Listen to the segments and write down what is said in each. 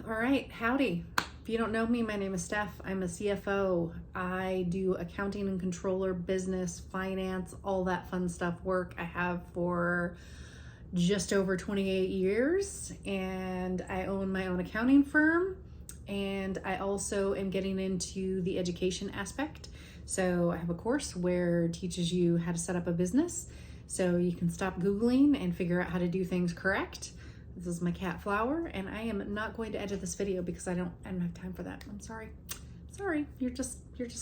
All right, howdy. If you don't know me, my name is Steph. I'm a CFO. I do accounting and controller, business, finance, all that fun stuff work I have for just over 28 years. And I own my own accounting firm. And I also am getting into the education aspect. So I have a course where it teaches you how to set up a business so you can stop Googling and figure out how to do things correct. This is my cat Flower, and I am not going to edit this video because I don't have time for that. I'm sorry. You're just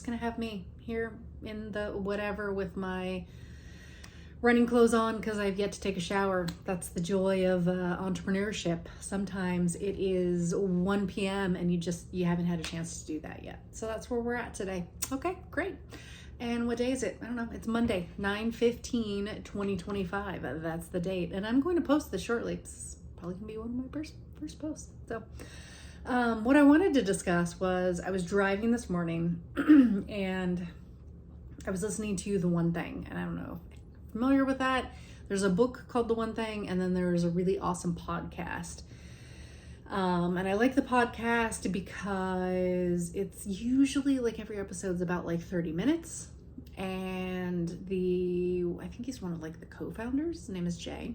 gonna have me here in the whatever with my running clothes on because I've yet to take a shower. That's the joy of entrepreneurship. Sometimes it is 1 p.m. and you haven't had a chance to do that yet. So that's where we're at today. Okay, great. And what day is it? I don't know. It's Monday, 9/15/2025. That's the date. And I'm going to post this shortly. It's probably gonna be one of my first posts. So what I wanted to discuss was I was driving this morning and I was listening to The One Thing. And I don't know if you're familiar with that. There's a book called The One Thing, and then there's a really awesome podcast. And I like the podcast because it's usually like every episode's about like 30 minutes. And I think he's one of like the co-founders. His name is Jay.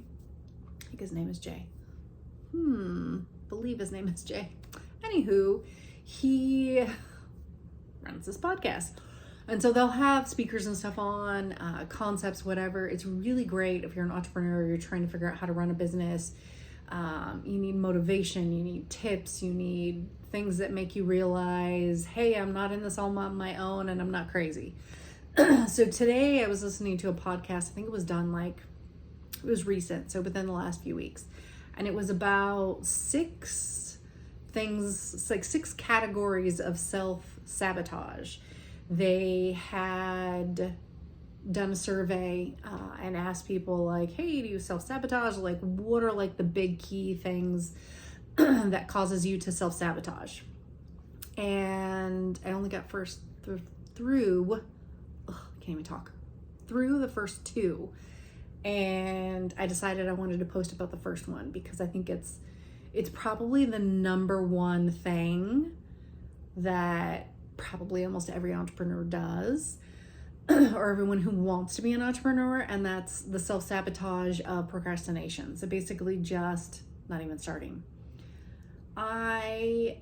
I think his name is Jay. Believe his name is Jay. Anywho, he runs this podcast. And so they'll have speakers and stuff on, concepts, whatever. It's really great if you're an entrepreneur, you're trying to figure out how to run a business. You need motivation, you need tips, you need things that make you realize, hey, I'm not in this all on my own and I'm not crazy. So today I was listening to a podcast. I think it was done it was recent, so within the last few weeks. And it was about 6 categories of self-sabotage. They had done a survey and asked people like, hey, do you self-sabotage? Like, what are like the big key things that causes you to self-sabotage? And I only got through the first 2. And I decided I wanted to post about the first one because I think it's probably the number one thing that probably almost every entrepreneur does, or everyone who wants to be an entrepreneur, and that's the self-sabotage of procrastination. So basically just not even starting. I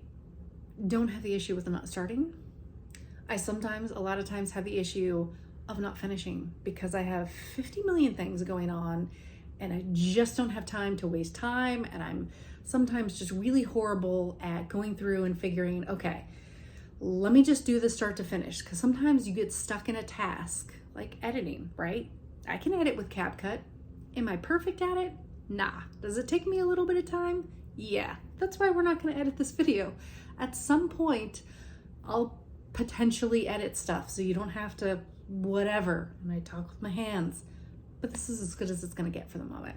don't have the issue with not starting. I a lot of times have the issue of not finishing because I have 50 million things going on and I just don't have time to waste time. And I'm sometimes just really horrible at going through and figuring, okay, let me just do the start to finish. Because sometimes you get stuck in a task like editing, right? I can edit with CapCut. Am I perfect at it? Nah. Does it take me a little bit of time? Yeah. That's why we're not going to edit this video. At some point, I'll potentially edit stuff so you don't have to whatever. And I talk with my hands. But this is as good as it's going to get for the moment.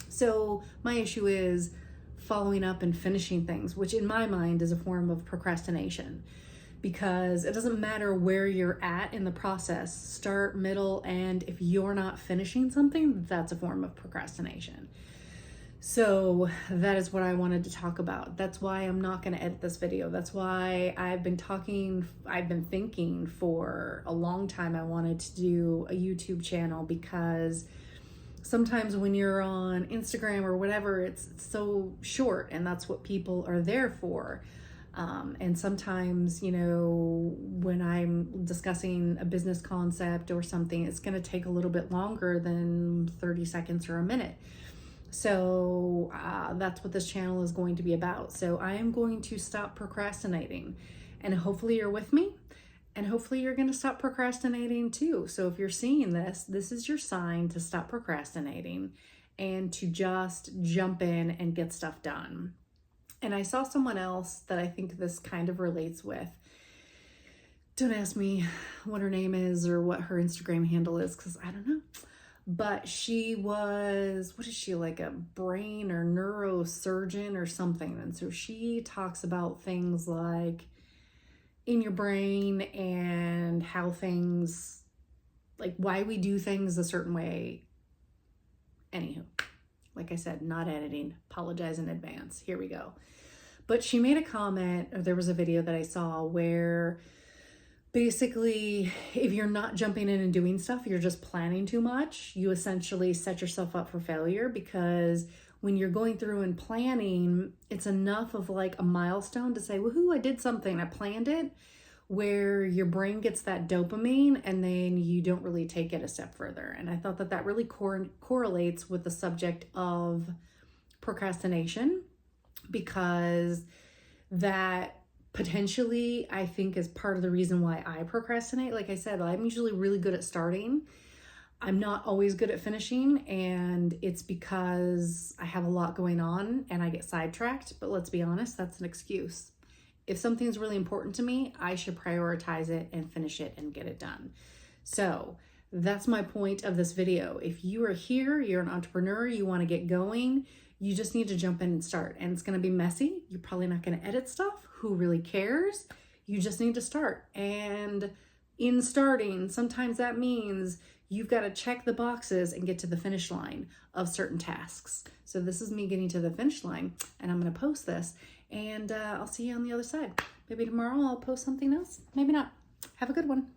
So my issue is following up and finishing things, which in my mind is a form of procrastination, because it doesn't matter where you're at in the process, start, middle, and if you're not finishing something, that's a form of procrastination. So that is what I wanted to talk about. That's why I'm not going to edit this video. That's why I've been thinking for a long time I wanted to do a YouTube channel, because sometimes when you're on Instagram or whatever, it's so short, and that's what people are there for. And sometimes, when I'm discussing a business concept or something, it's going to take a little bit longer than 30 seconds or a minute. So that's what this channel is going to be about. So I am going to stop procrastinating, and hopefully you're with me, and hopefully you're going to stop procrastinating too. So if you're seeing this is your sign to stop procrastinating and to just jump in and get stuff done. And I saw someone else that I think this kind of relates with. Don't ask me what her name is or what her Instagram handle is, because I don't know. But she was, what is she, like a brain or neurosurgeon or something? And so she talks about things like in your brain and how things, like why we do things a certain way. Anywho, like I said, not editing, apologize in advance. Here we go. But she made a comment, or there was a video that I saw where basically, if you're not jumping in and doing stuff, you're just planning too much. You essentially set yourself up for failure, because when you're going through and planning, it's enough of like a milestone to say, woohoo, I did something, I planned it, where your brain gets that dopamine and then you don't really take it a step further. And I thought that that really correlates with the subject of procrastination, because that potentially, I think, is part of the reason why I procrastinate. Like I said, I'm usually really good at starting. I'm not always good at finishing, and it's because I have a lot going on and I get sidetracked. But let's be honest, that's an excuse. If something's really important to me, I should prioritize it and finish it and get it done. So that's my point of this video. If you are here, you're an entrepreneur, you want to get going, you just need to jump in and start. And it's going to be messy. You're probably not going to edit stuff. Who really cares? You just need to start. And in starting, sometimes that means you've got to check the boxes and get to the finish line of certain tasks. So this is me getting to the finish line, and I'm going to post this, and I'll see you on the other side. Maybe tomorrow I'll post something else. Maybe not. Have a good one.